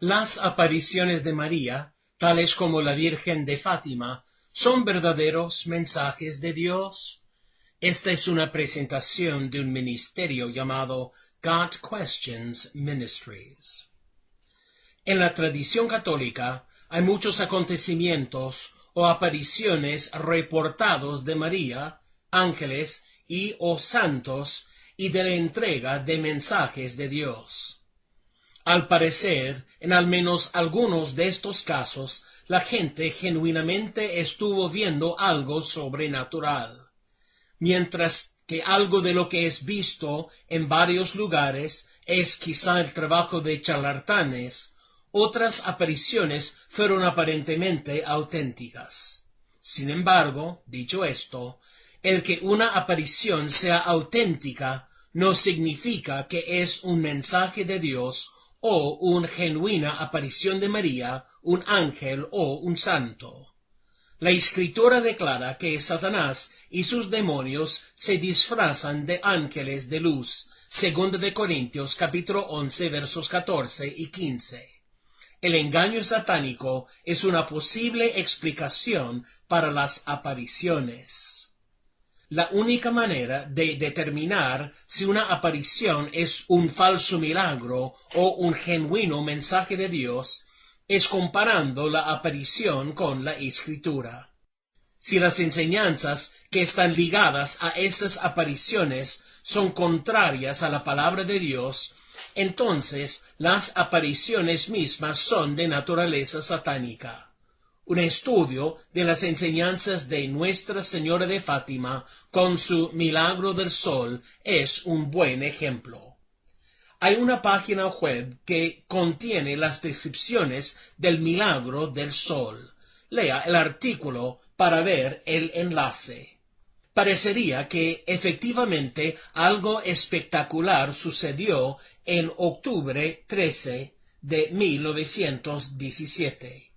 Las apariciones de María, tales como la Virgen de Fátima, son verdaderos mensajes de Dios. Esta es una presentación de un ministerio llamado God Questions Ministries. En la tradición católica hay muchos acontecimientos o apariciones reportados de María, ángeles y o santos y de la entrega de mensajes de Dios. Al parecer, en al menos algunos de estos casos, la gente genuinamente estuvo viendo algo sobrenatural, mientras que algo de lo que es visto en varios lugares es quizá el trabajo de charlatanes. Otras apariciones fueron aparentemente auténticas. Sin embargo, dicho esto, el que una aparición sea auténtica no significa que es un mensaje de Dios o una genuina aparición de María, un ángel o un santo. La Escritura declara que Satanás y sus demonios se disfrazan de ángeles de luz, 2 Corintios capítulo 11 versos 14 y 15. El engaño satánico es una posible explicación para las apariciones. La única manera de determinar si una aparición es un falso milagro o un genuino mensaje de Dios es comparando la aparición con la Escritura. Si las enseñanzas que están ligadas a esas apariciones son contrarias a la palabra de Dios, entonces las apariciones mismas son de naturaleza satánica. Un estudio de las enseñanzas de Nuestra Señora de Fátima con su Milagro del Sol es un buen ejemplo. Hay una página web que contiene las descripciones del Milagro del Sol. Lea el artículo para ver el enlace. Parecería que efectivamente algo espectacular sucedió en octubre 13 de 1917.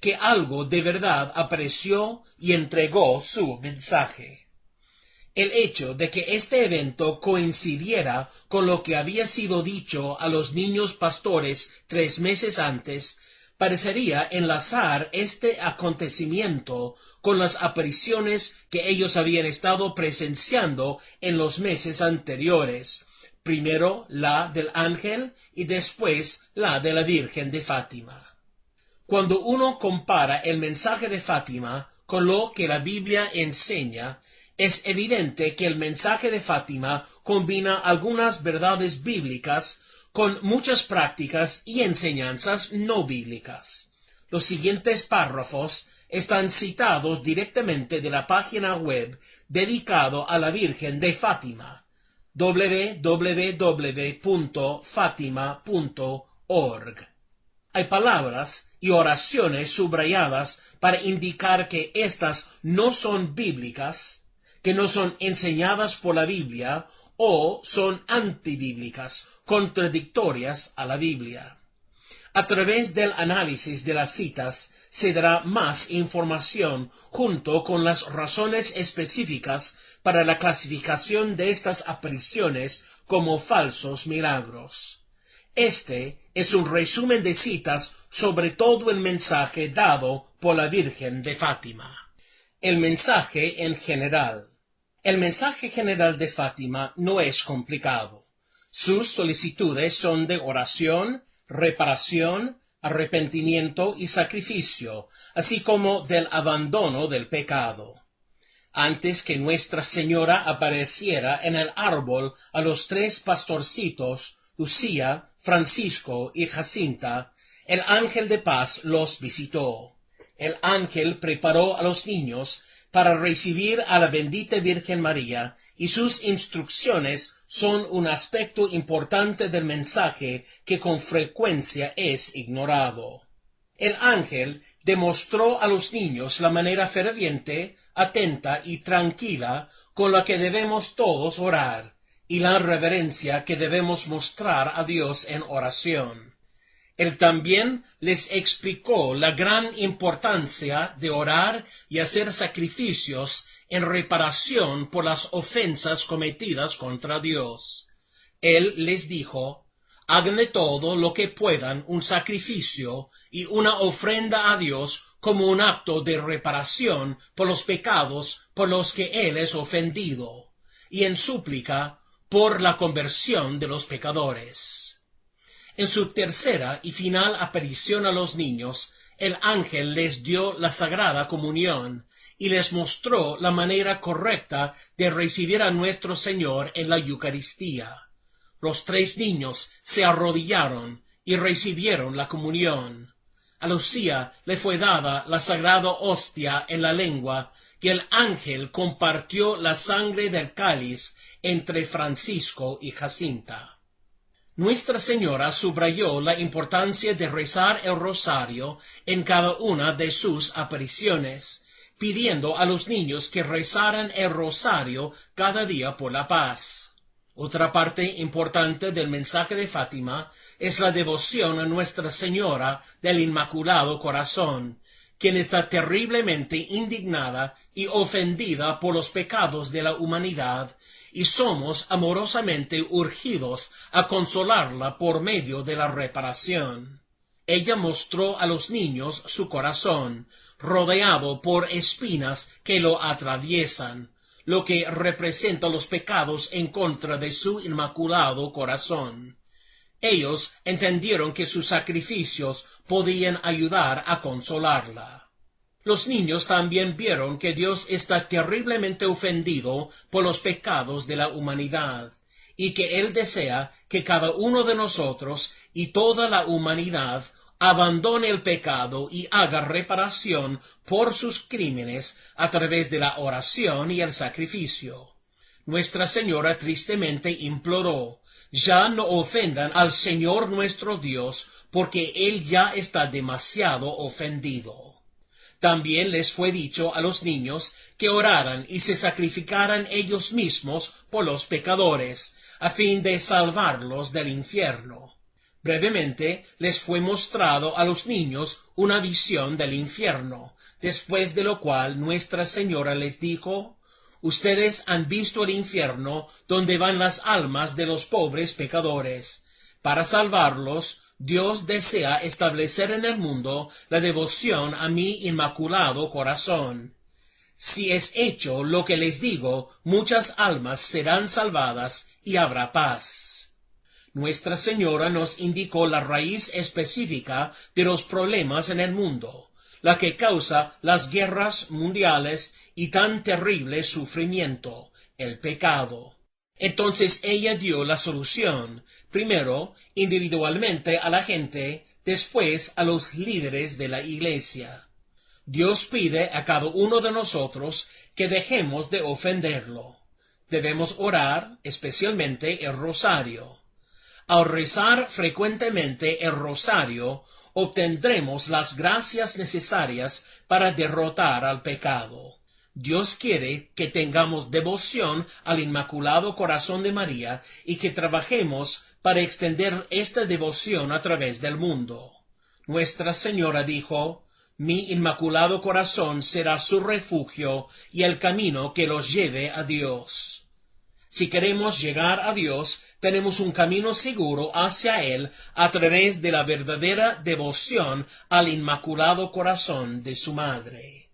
Que algo de verdad apareció y entregó su mensaje. El hecho de que este evento coincidiera con lo que había sido dicho a los niños pastores 3 meses antes, parecería enlazar este acontecimiento con las apariciones que ellos habían estado presenciando en los meses anteriores, primero la del ángel y después la de la Virgen de Fátima. Cuando uno compara el mensaje de Fátima con lo que la Biblia enseña, es evidente que el mensaje de Fátima combina algunas verdades bíblicas con muchas prácticas y enseñanzas no bíblicas. Los siguientes párrafos están citados directamente de la página web dedicado a la Virgen de Fátima, www.fatima.org. Hay palabras y oraciones subrayadas para indicar que éstas no son bíblicas, que no son enseñadas por la Biblia o son antibíblicas, contradictorias a la Biblia. A través del análisis de las citas se dará más información junto con las razones específicas para la clasificación de estas apariciones como falsos milagros. Este es un resumen de citas sobre todo el mensaje dado por la Virgen de Fátima. El mensaje en general. El mensaje general de Fátima no es complicado. Sus solicitudes son de oración, reparación, arrepentimiento y sacrificio, así como del abandono del pecado. Antes que Nuestra Señora apareciera en el árbol a los 3 pastorcitos, Lucía, Francisco y Jacinta, el ángel de paz los visitó. El ángel preparó a los niños para recibir a la bendita Virgen María, y sus instrucciones son un aspecto importante del mensaje que con frecuencia es ignorado. El ángel demostró a los niños la manera ferviente, atenta y tranquila con la que debemos todos orar, y la reverencia que debemos mostrar a Dios en oración. Él también les explicó la gran importancia de orar y hacer sacrificios en reparación por las ofensas cometidas contra Dios. Él les dijo: Hagan de todo lo que puedan un sacrificio y una ofrenda a Dios como un acto de reparación por los pecados por los que Él es ofendido, y en súplica por la conversión de los pecadores. En su tercera y final aparición a los niños, el ángel les dio la sagrada comunión y les mostró la manera correcta de recibir a nuestro Señor en la Eucaristía. Los 3 niños se arrodillaron y recibieron la comunión. A Lucía le fue dada la sagrada hostia en la lengua, y el ángel compartió la sangre del cáliz entre Francisco y Jacinta. Nuestra Señora subrayó la importancia de rezar el rosario en cada una de sus apariciones, pidiendo a los niños que rezaran el rosario cada día por la paz. Otra parte importante del mensaje de Fátima es la devoción a Nuestra Señora del Inmaculado Corazón, quien está terriblemente indignada y ofendida por los pecados de la humanidad, y somos amorosamente urgidos a consolarla por medio de la reparación. Ella mostró a los niños su corazón, rodeado por espinas que lo atraviesan, lo que representa los pecados en contra de su inmaculado corazón. Ellos entendieron que sus sacrificios podían ayudar a consolarla. Los niños también vieron que Dios está terriblemente ofendido por los pecados de la humanidad, y que Él desea que cada uno de nosotros y toda la humanidad abandone el pecado y haga reparación por sus crímenes a través de la oración y el sacrificio. Nuestra Señora tristemente imploró: ya no ofendan al Señor nuestro Dios, porque Él ya está demasiado ofendido. También les fue dicho a los niños que oraran y se sacrificaran ellos mismos por los pecadores, a fin de salvarlos del infierno. Brevemente les fue mostrado a los niños una visión del infierno, después de lo cual Nuestra Señora les dijo: ustedes han visto el infierno donde van las almas de los pobres pecadores. Para salvarlos, Dios desea establecer en el mundo la devoción a mi inmaculado corazón. Si es hecho lo que les digo, muchas almas serán salvadas y habrá paz. Nuestra Señora nos indicó la raíz específica de los problemas en el mundo, la que causa las guerras mundiales y tan terrible sufrimiento, el pecado. Entonces ella dio la solución, primero individualmente a la gente, después a los líderes de la Iglesia. Dios pide a cada uno de nosotros que dejemos de ofenderlo. Debemos orar, especialmente el rosario. Al rezar frecuentemente el rosario, obtendremos las gracias necesarias para derrotar al pecado. Dios quiere que tengamos devoción al Inmaculado Corazón de María y que trabajemos para extender esta devoción a través del mundo. Nuestra Señora dijo: mi Inmaculado Corazón será su refugio y el camino que los lleve a Dios. Si queremos llegar a Dios, tenemos un camino seguro hacia Él a través de la verdadera devoción al Inmaculado Corazón de su Madre.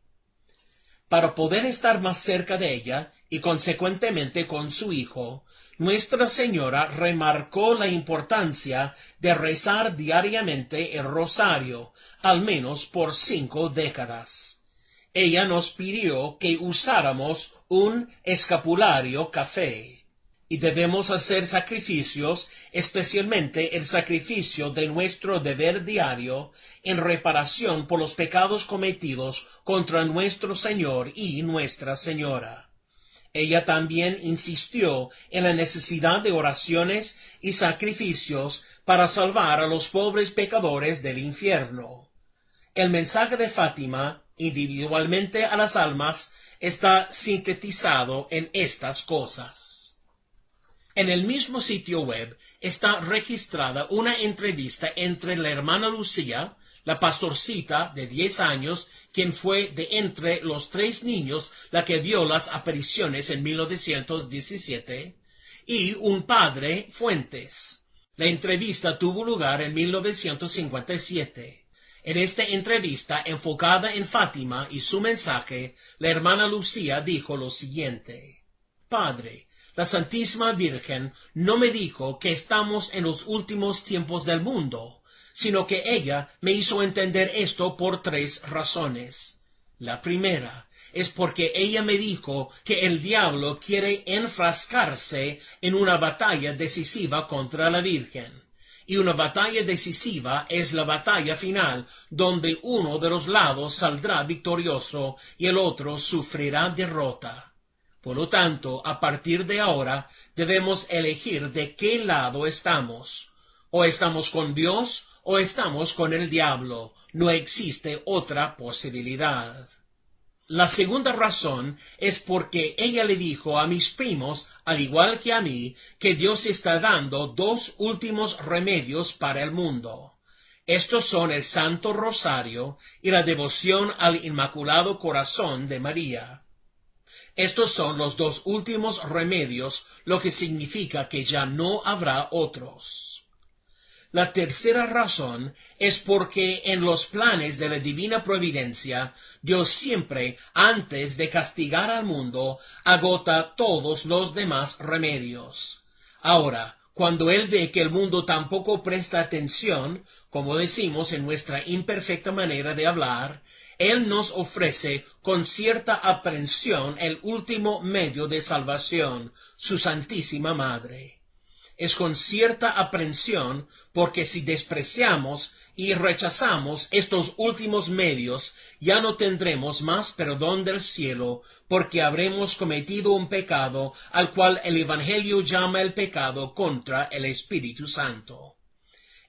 Para poder estar más cerca de ella y consecuentemente con su Hijo, Nuestra Señora remarcó la importancia de rezar diariamente el rosario, al menos por 5 décadas. Ella nos pidió que usáramos un escapulario café, y debemos hacer sacrificios, especialmente el sacrificio de nuestro deber diario, en reparación por los pecados cometidos contra nuestro Señor y Nuestra Señora. Ella también insistió en la necesidad de oraciones y sacrificios para salvar a los pobres pecadores del infierno. El mensaje de Fátima, individualmente a las almas, está sintetizado en estas cosas. En el mismo sitio web está registrada una entrevista entre la hermana Lucía, la pastorcita de 10 años, quien fue de entre los 3 niños la que vio las apariciones en 1917, y un padre, Fuentes. La entrevista tuvo lugar en 1957. En esta entrevista enfocada en Fátima y su mensaje, la hermana Lucía dijo lo siguiente: Padre, la Santísima Virgen no me dijo que estamos en los últimos tiempos del mundo, sino que ella me hizo entender esto por 3 razones. La primera es porque ella me dijo que el diablo quiere enfrascarse en una batalla decisiva contra la Virgen. Y una batalla decisiva es la batalla final, donde uno de los lados saldrá victorioso y el otro sufrirá derrota. Por lo tanto, a partir de ahora, debemos elegir de qué lado estamos. O estamos con Dios o estamos con el diablo. No existe otra posibilidad. La segunda razón es porque ella le dijo a mis primos, al igual que a mí, que Dios está dando 2 últimos remedios para el mundo. Estos son el Santo Rosario y la devoción al Inmaculado Corazón de María. Estos son los 2 últimos remedios, lo que significa que ya no habrá otros. La tercera razón es porque en los planes de la divina providencia, Dios siempre, antes de castigar al mundo, agota todos los demás remedios. Ahora, cuando Él ve que el mundo tampoco presta atención, como decimos en nuestra imperfecta manera de hablar, Él nos ofrece con cierta aprensión el último medio de salvación, su Santísima Madre. Es con cierta aprensión porque si despreciamos y rechazamos estos últimos medios, ya no tendremos más perdón del cielo, porque habremos cometido un pecado al cual el Evangelio llama el pecado contra el Espíritu Santo.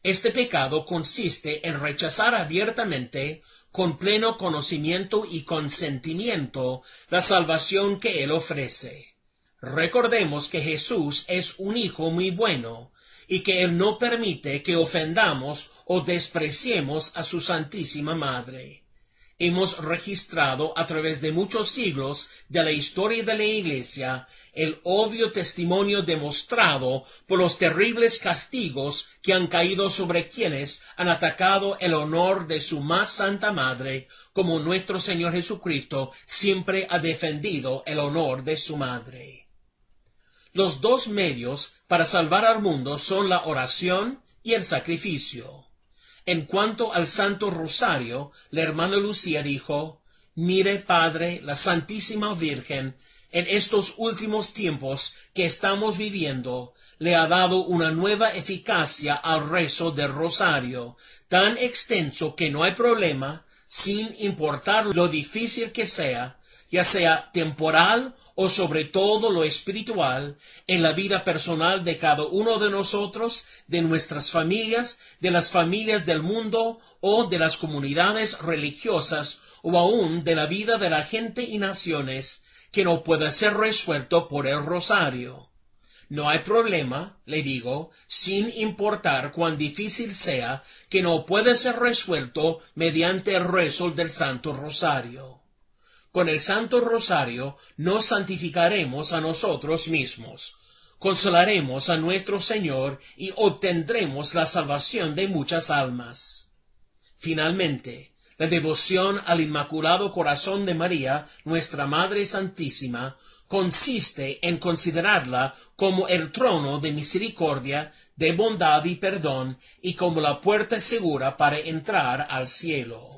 Este pecado consiste en rechazar abiertamente, con pleno conocimiento y consentimiento, la salvación que Él ofrece. Recordemos que Jesús es un Hijo muy bueno, y que Él no permite que ofendamos o despreciemos a su Santísima Madre. Hemos registrado a través de muchos siglos de la historia de la Iglesia el obvio testimonio demostrado por los terribles castigos que han caído sobre quienes han atacado el honor de su más santa Madre, como nuestro Señor Jesucristo siempre ha defendido el honor de su Madre. Los 2 medios para salvar al mundo son la oración y el sacrificio. En cuanto al Santo Rosario, la hermana Lucía dijo: Mire, Padre, la Santísima Virgen, en estos últimos tiempos que estamos viviendo, le ha dado una nueva eficacia al rezo del Rosario, tan extenso que no hay problema, sin importar lo difícil que sea, ya sea temporal o sobre todo lo espiritual, en la vida personal de cada uno de nosotros, de nuestras familias, de las familias del mundo o de las comunidades religiosas o aún de la vida de la gente y naciones, que no pueda ser resuelto por el rosario. No hay problema, le digo, sin importar cuán difícil sea, que no puede ser resuelto mediante el rezo del Santo Rosario. Con el Santo Rosario nos santificaremos a nosotros mismos, consolaremos a nuestro Señor y obtendremos la salvación de muchas almas. Finalmente, la devoción al Inmaculado Corazón de María, nuestra Madre Santísima, consiste en considerarla como el trono de misericordia, de bondad y perdón, y como la puerta segura para entrar al cielo.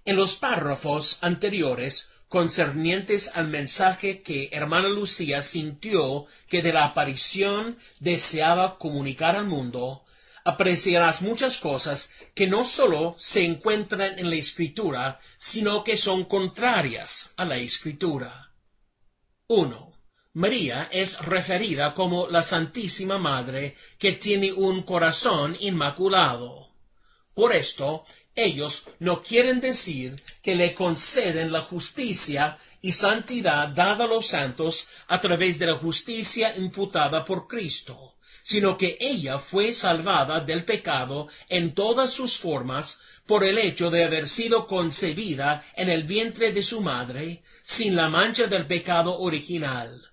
En los párrafos anteriores concernientes al mensaje que hermana Lucía sintió que de la aparición deseaba comunicar al mundo, apreciarás muchas cosas que no sólo se encuentran en la Escritura, sino que son contrarias a la Escritura. 1. María es referida como la Santísima Madre que tiene un corazón inmaculado. Por esto, ellos no quieren decir que le conceden la justicia y santidad dada a los santos a través de la justicia imputada por Cristo, sino que ella fue salvada del pecado en todas sus formas por el hecho de haber sido concebida en el vientre de su madre sin la mancha del pecado original.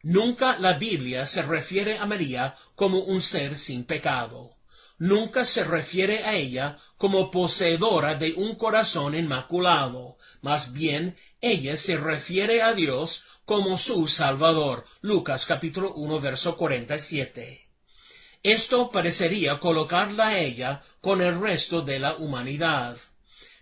Nunca la Biblia se refiere a María como un ser sin pecado. Nunca se refiere a ella como poseedora de un corazón inmaculado. Más bien, ella se refiere a Dios como su Salvador. Lucas capítulo 1, verso 47. Esto parecería colocarla a ella con el resto de la humanidad.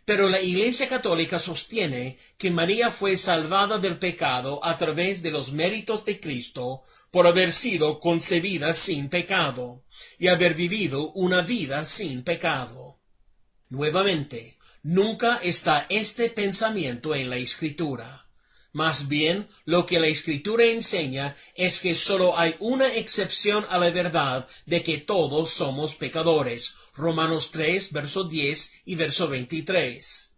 Pero la Iglesia Católica sostiene que María fue salvada del pecado a través de los méritos de Cristo por haber sido concebida sin pecado y haber vivido una vida sin pecado. Nuevamente, nunca está este pensamiento en la Escritura. Más bien, lo que la Escritura enseña es que solo hay una excepción a la verdad de que todos somos pecadores. Romanos 3, verso 10 y verso 23.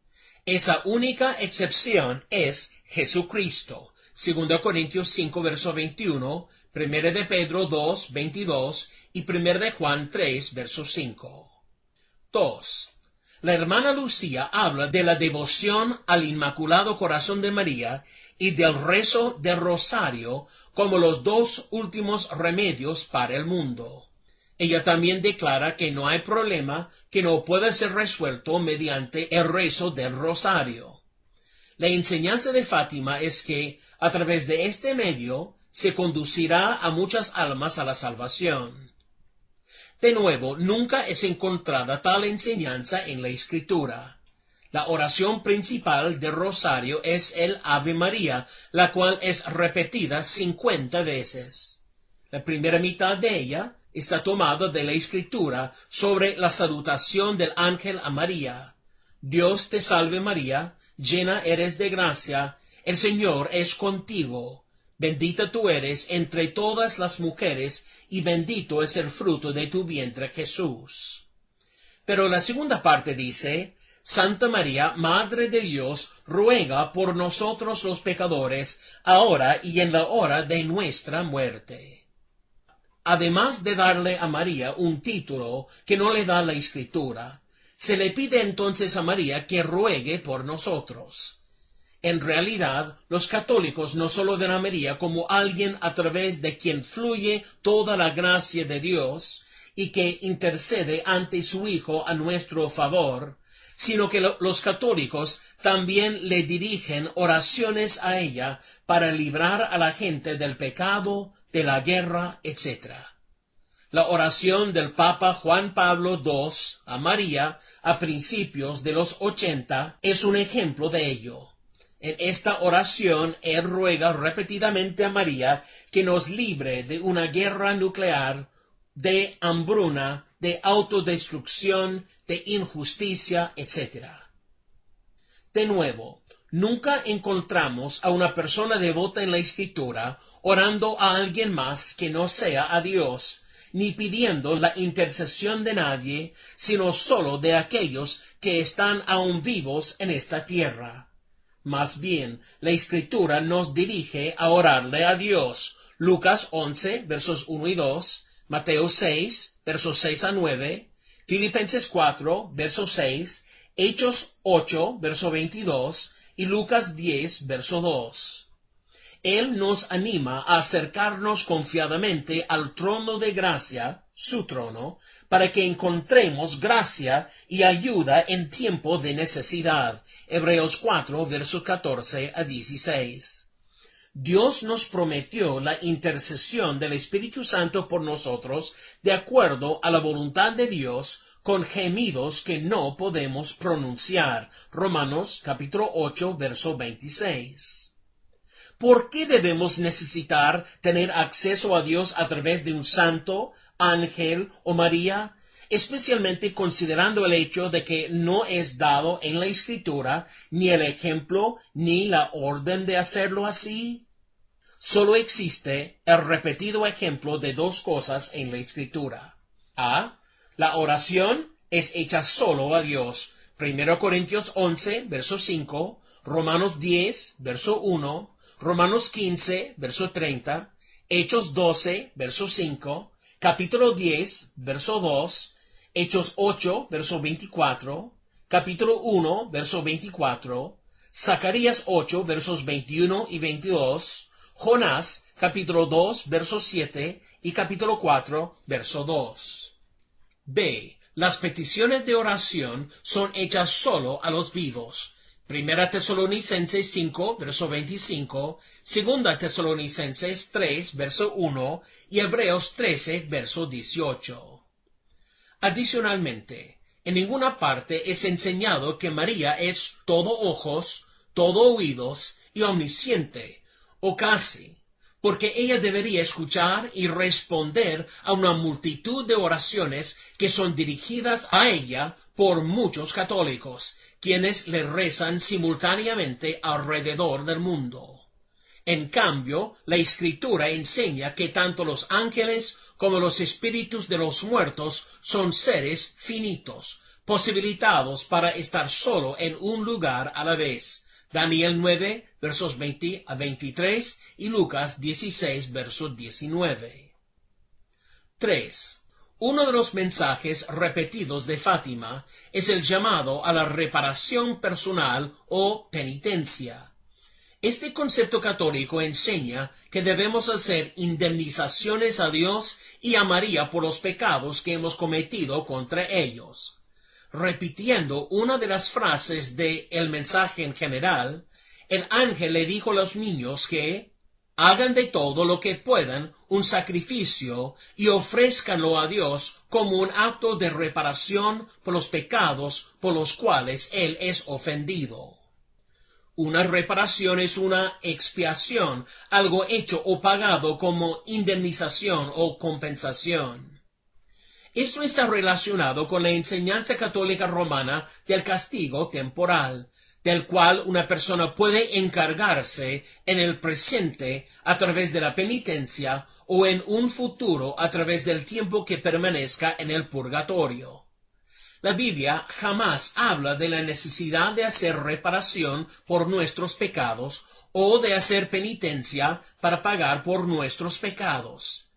Esa única excepción es Jesucristo. 2 Corintios 5, verso 21, 1 de Pedro 2, 22 y 1 de Juan 3, verso 5. 2. La hermana Lucía habla de la devoción al Inmaculado Corazón de María y del rezo del rosario como los dos últimos remedios para el mundo. Ella también declara que no hay problema que no pueda ser resuelto mediante el rezo del rosario. La enseñanza de Fátima es que, a través de este medio, se conducirá a muchas almas a la salvación. De nuevo, nunca es encontrada tal enseñanza en la Escritura. La oración principal del rosario es el Ave María, la cual es repetida 50 veces. La primera mitad de ella está tomada de la Escritura sobre la salutación del ángel a María. Dios te salve María, llena eres de gracia, el Señor es contigo. Bendita tú eres entre todas las mujeres, y bendito es el fruto de tu vientre, Jesús. Pero la segunda parte dice, Santa María, Madre de Dios, ruega por nosotros los pecadores, ahora y en la hora de nuestra muerte. Además de darle a María un título que no le da la Escritura, se le pide entonces a María que ruegue por nosotros. En realidad, los católicos no solo ven a María como alguien a través de quien fluye toda la gracia de Dios y que intercede ante su Hijo a nuestro favor, sino que los católicos también le dirigen oraciones a ella para librar a la gente del pecado, de la guerra, etc. La oración del Papa Juan Pablo II a María a principios de los 80 es un ejemplo de ello. En esta oración, él ruega repetidamente a María que nos libre de una guerra nuclear, de hambruna, de autodestrucción, de injusticia, etc. De nuevo, nunca encontramos a una persona devota en la Escritura orando a alguien más que no sea a Dios, ni pidiendo la intercesión de nadie, sino solo de aquellos que están aún vivos en esta tierra. Más bien, la Escritura nos dirige a orarle a Dios. Lucas 11, versos 1 y 2, Mateo 6, versos 6 a 9, Filipenses 4, verso 6, Hechos 8, verso 22 y Lucas 10, verso 2. Él nos anima a acercarnos confiadamente al trono de gracia, su trono, para que encontremos gracia y ayuda en tiempo de necesidad. Hebreos 4, versos 14 a 16. Dios nos prometió la intercesión del Espíritu Santo por nosotros de acuerdo a la voluntad de Dios, con gemidos que no podemos pronunciar. Romanos capítulo 8, verso 26. ¿Por qué debemos necesitar tener acceso a Dios a través de un santo, ángel o María? Especialmente considerando el hecho de que no es dado en la Escritura ni el ejemplo ni la orden de hacerlo así. Solo existe el repetido ejemplo de dos cosas en la Escritura. A. La oración es hecha solo a Dios. 1 Corintios 11, verso 5, Romanos 10, verso 1, Romanos 15, verso 30, Hechos 12, verso 5, capítulo 10, verso 2, Hechos 8, verso 24, capítulo 1, verso 24, Zacarías 8, versos 21 y 22, Jonás, capítulo 2, verso 7 y capítulo 4, verso 2. B. Las peticiones de oración son hechas solo a los vivos. Primera Tesalonicenses 5, verso 25, Segunda Tesalonicenses 3, verso 1 y Hebreos 13, verso 18. Adicionalmente, en ninguna parte es enseñado que María es todo ojos, todo oídos y omnisciente, o casi, porque ella debería escuchar y responder a una multitud de oraciones que son dirigidas a ella por muchos católicos, quienes le rezan simultáneamente alrededor del mundo. En cambio, la Escritura enseña que tanto los ángeles como los espíritus de los muertos son seres finitos, posibilitados para estar solo en un lugar a la vez. Daniel 9, versos 20 a 23 y Lucas 16, verso 19. 3. Uno de los mensajes repetidos de Fátima es el llamado a la reparación personal o penitencia. Este concepto católico enseña que debemos hacer indemnizaciones a Dios y a María por los pecados que hemos cometido contra ellos. Repitiendo una de las frases de el mensaje en general, el ángel le dijo a los niños que hagan de todo lo que puedan un sacrificio y ofrézcanlo a Dios como un acto de reparación por los pecados por los cuales Él es ofendido. Una reparación es una expiación, algo hecho o pagado como indemnización o compensación. Esto está relacionado con la enseñanza católica romana del castigo temporal, del cual una persona puede encargarse en el presente a través de la penitencia o en un futuro a través del tiempo que permanezca en el purgatorio. La Biblia jamás habla de la necesidad de hacer reparación por nuestros pecados o de hacer penitencia para pagar por nuestros pecados.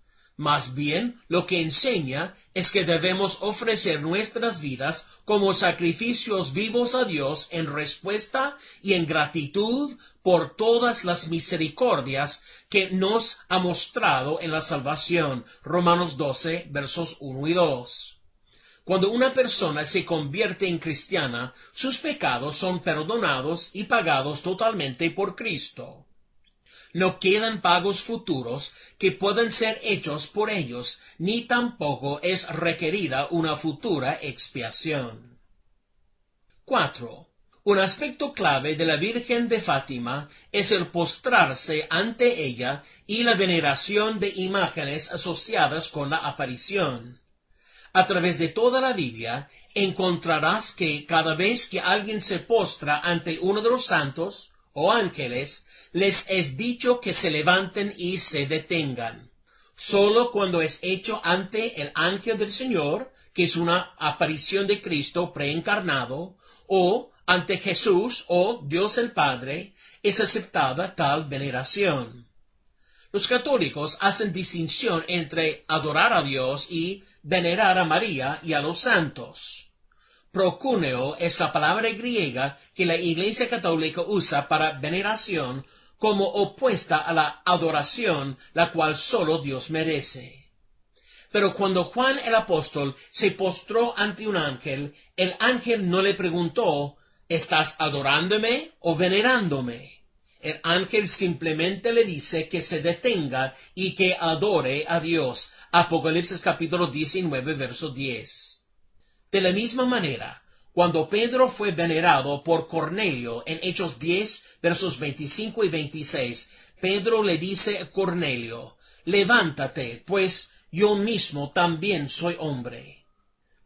Más bien, lo que enseña es que debemos ofrecer nuestras vidas como sacrificios vivos a Dios en respuesta y en gratitud por todas las misericordias que nos ha mostrado en la salvación. Romanos 12, versos 1 y 2. Cuando una persona se convierte en cristiana, sus pecados son perdonados y pagados totalmente por Cristo. No quedan pagos futuros que puedan ser hechos por ellos, ni tampoco es requerida una futura expiación. 4. Un aspecto clave de la Virgen de Fátima es el postrarse ante ella y la veneración de imágenes asociadas con la aparición. A través de toda la Biblia encontrarás que cada vez que alguien se postra ante uno de los santos o ángeles, les es dicho que se levanten y se detengan. Solo cuando es hecho ante el ángel del Señor, que es una aparición de Cristo preencarnado, o ante Jesús o Dios el Padre, es aceptada tal veneración. Los católicos hacen distinción entre adorar a Dios y venerar a María y a los santos. Procúneo es la palabra griega que la Iglesia Católica usa para veneración como opuesta a la adoración, la cual solo Dios merece. Pero cuando Juan el apóstol se postró ante un ángel, el ángel no le preguntó, ¿estás adorándome o venerándome? El ángel simplemente le dice que se detenga y que adore a Dios. Apocalipsis capítulo 19, verso 10. De la misma manera, cuando Pedro fue venerado por Cornelio en Hechos 10, versos 25 y 26, Pedro le dice a Cornelio, levántate, pues yo mismo también soy hombre.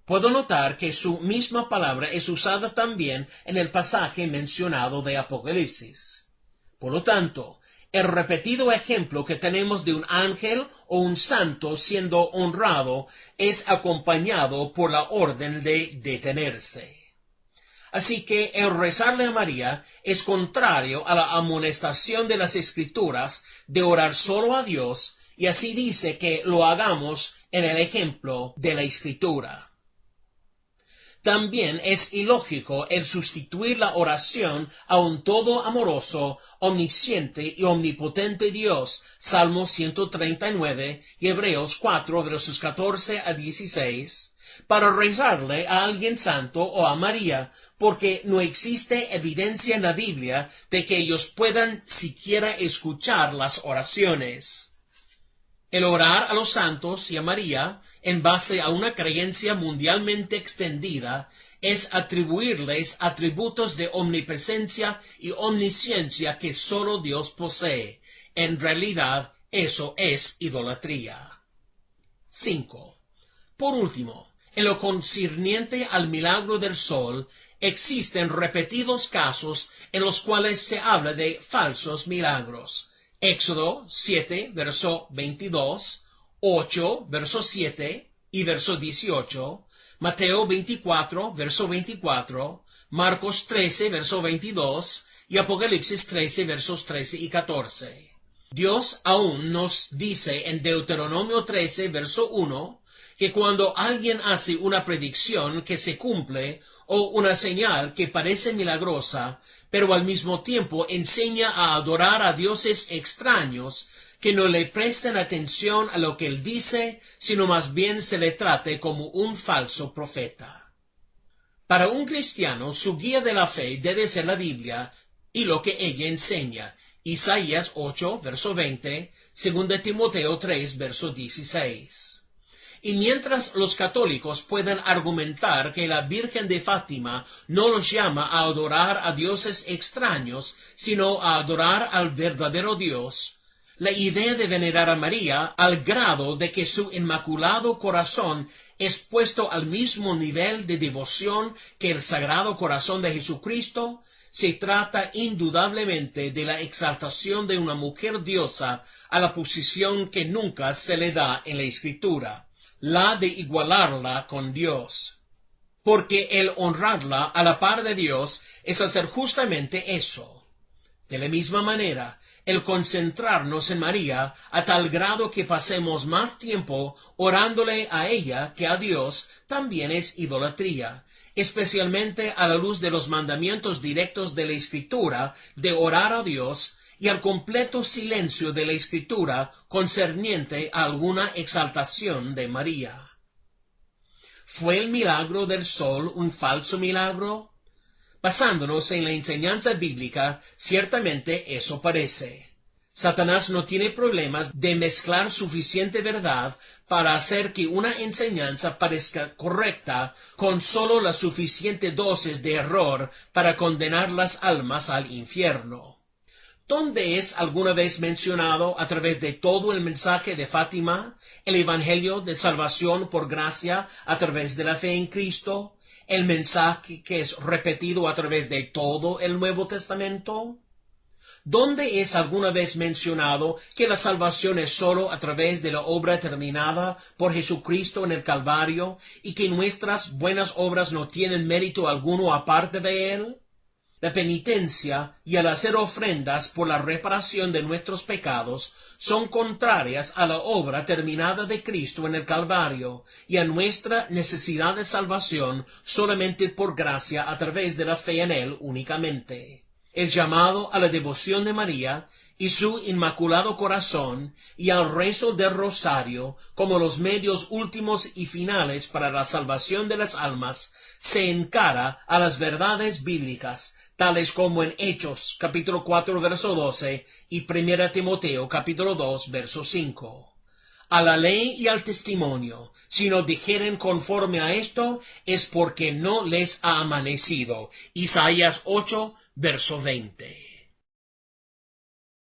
Puedo notar que su misma palabra es usada también en el pasaje mencionado de Apocalipsis. Por lo tanto, el repetido ejemplo que tenemos de un ángel o un santo siendo honrado es acompañado por la orden de detenerse. Así que el rezarle a María es contrario a la amonestación de las Escrituras de orar solo a Dios, y así dice que lo hagamos en el ejemplo de la Escritura. También es ilógico el sustituir la oración a un todo amoroso, omnisciente y omnipotente Dios, Salmo 139 y Hebreos 4, versos 14 a 16, para rezarle a alguien santo o a María, porque no existe evidencia en la Biblia de que ellos puedan siquiera escuchar las oraciones. El orar a los santos y a María, en base a una creencia mundialmente extendida, es atribuirles atributos de omnipresencia y omnisciencia que solo Dios posee. En realidad, eso es idolatría. 5. Por último, en lo concerniente al milagro del sol, existen repetidos casos en los cuales se habla de falsos milagros. Éxodo 7, verso 22, 8, verso 7 y verso 18, Mateo 24, verso 24, Marcos 13, verso 22 y Apocalipsis 13, versos 13 y 14. Dios aún nos dice en Deuteronomio 13, verso 1, que cuando alguien hace una predicción que se cumple o una señal que parece milagrosa, pero al mismo tiempo enseña a adorar a dioses extraños, que no le presten atención a lo que él dice, sino más bien se le trate como un falso profeta. Para un cristiano, su guía de la fe debe ser la Biblia y lo que ella enseña. Isaías 8, verso 20, 2 Timoteo 3, verso 16. Y mientras los católicos puedan argumentar que la Virgen de Fátima no los llama a adorar a dioses extraños, sino a adorar al verdadero Dios, la idea de venerar a María al grado de que su inmaculado corazón es puesto al mismo nivel de devoción que el Sagrado Corazón de Jesucristo, se trata indudablemente de la exaltación de una mujer diosa a la posición que nunca se le da en la Escritura, la de igualarla con Dios. Porque el honrarla a la par de Dios es hacer justamente eso. De la misma manera, el concentrarnos en María a tal grado que pasemos más tiempo orándole a ella que a Dios también es idolatría, especialmente a la luz de los mandamientos directos de la Escritura de orar a Dios y al completo silencio de la Escritura concerniente a alguna exaltación de María. ¿Fue el milagro del sol un falso milagro? Basándonos en la enseñanza bíblica, ciertamente eso parece. Satanás no tiene problemas de mezclar suficiente verdad para hacer que una enseñanza parezca correcta con solo la suficiente dosis de error para condenar las almas al infierno. ¿Dónde es alguna vez mencionado a través de todo el mensaje de Fátima el Evangelio de salvación por gracia a través de la fe en Cristo? ¿El mensaje que es repetido a través de todo el Nuevo Testamento? ¿Dónde es alguna vez mencionado que la salvación es sólo a través de la obra terminada por Jesucristo en el Calvario y que nuestras buenas obras no tienen mérito alguno aparte de él? La penitencia y el hacer ofrendas por la reparación de nuestros pecados son contrarias a la obra terminada de Cristo en el Calvario y a nuestra necesidad de salvación solamente por gracia a través de la fe en Él únicamente. El llamado a la devoción de María y su inmaculado corazón y al rezo del rosario como los medios últimos y finales para la salvación de las almas se encara a las verdades bíblicas, tales como en Hechos capítulo 4 verso 12 y 1 Timoteo capítulo 2 verso 5. A la ley y al testimonio, si no dijeren conforme a esto, es porque no les ha amanecido. Isaías 8 verso 20.